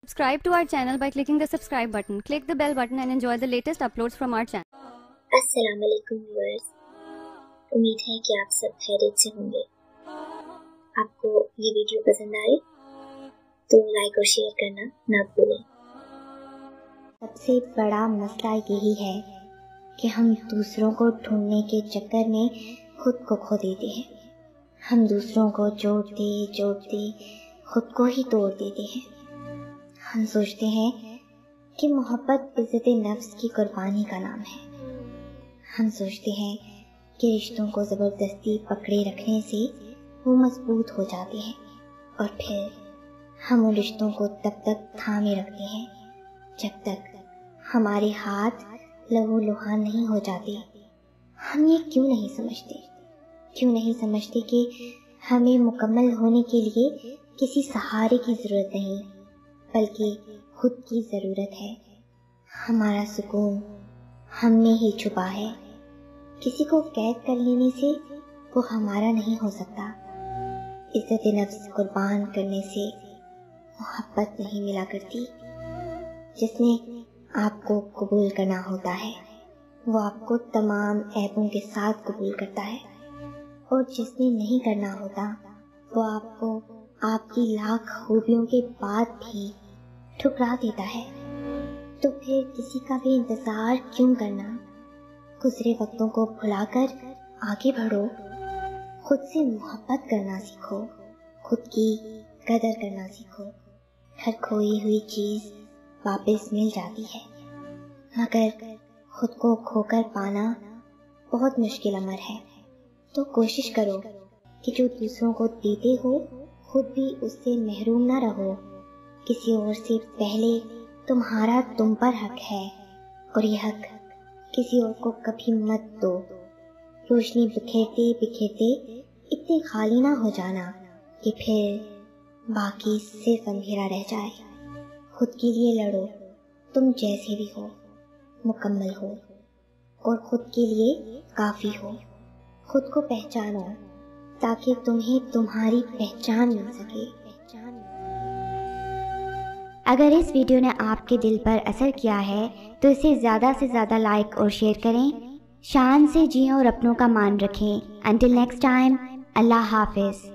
Subscribe to our channel by clicking the subscribe button. Click the bell button and enjoy the latest uploads from our channel. अस्सलाम वालेकुम viewers, उम्मीद है कि आप सब खैरियत से होंगे। आपको ये वीडियो पसंद आए तो लाइक और शेयर करना ना भूलें। सबसे बड़ा मसला यही है कि हम दूसरों को ढूंढने के चक्कर में खुद को खो देते हैं। हम दूसरों को जोड़ते जोड़ते खुद को ही तोड़ देते हैं। हम सोचते हैं कि मोहब्बत इज़्ज़त नफ्स की कुर्बानी का नाम है। हम सोचते हैं कि रिश्तों को ज़बरदस्ती पकड़े रखने से वो मजबूत हो जाते हैं, और फिर हम उन रिश्तों को तब तक थामे रखते हैं जब तक हमारे हाथ लहू लुहान नहीं हो जाते। हम ये क्यों नहीं समझते कि हमें मुकम्मल होने के लिए किसी सहारे की ज़रूरत नहीं, बल्कि खुद की ज़रूरत है। हमारा सुकून हम में ही छुपा है। किसी को कैद कर लेने से वो हमारा नहीं हो सकता। इज़्ज़त नफ्स कुर्बान करने से मोहब्बत नहीं मिला करती। जिसने आपको कबूल करना होता है वो आपको तमाम ऐबों के साथ कबूल करता है, और जिसने नहीं करना होता वो आपको आपकी लाख खूबियों के बाद भी ठुकरा देता है। तो फिर किसी का भी इंतज़ार क्यों करना? गुज़रे वक्तों को भुलाकर आगे बढ़ो। खुद से मोहब्बत करना सीखो, खुद की कदर करना सीखो। हर खोई हुई चीज़ वापस मिल जाती है, मगर खुद को खोकर पाना बहुत मुश्किल अमर है। तो कोशिश करो कि जो दूसरों को देते हो खुद भी उससे महरूम ना रहो। किसी और से पहले तुम्हारा तुम पर हक है, और ये हक किसी और को कभी मत दो। रोशनी बिखेरते बिखेरते इतने खाली ना हो जाना कि फिर बाकी सिर्फ अंधेरा रह जाए। खुद के लिए लड़ो, तुम जैसे भी हो मुकम्मल हो और खुद के लिए काफ़ी हो। खुद को पहचानो ताकि तुम्हें तुम्हारी पहचान मिल सके। अगर इस वीडियो ने आपके दिल पर असर किया है तो इसे ज़्यादा से ज़्यादा लाइक और शेयर करें। शान से जिएं और अपनों का मान रखें। Until next time, अल्लाह हाफिज़।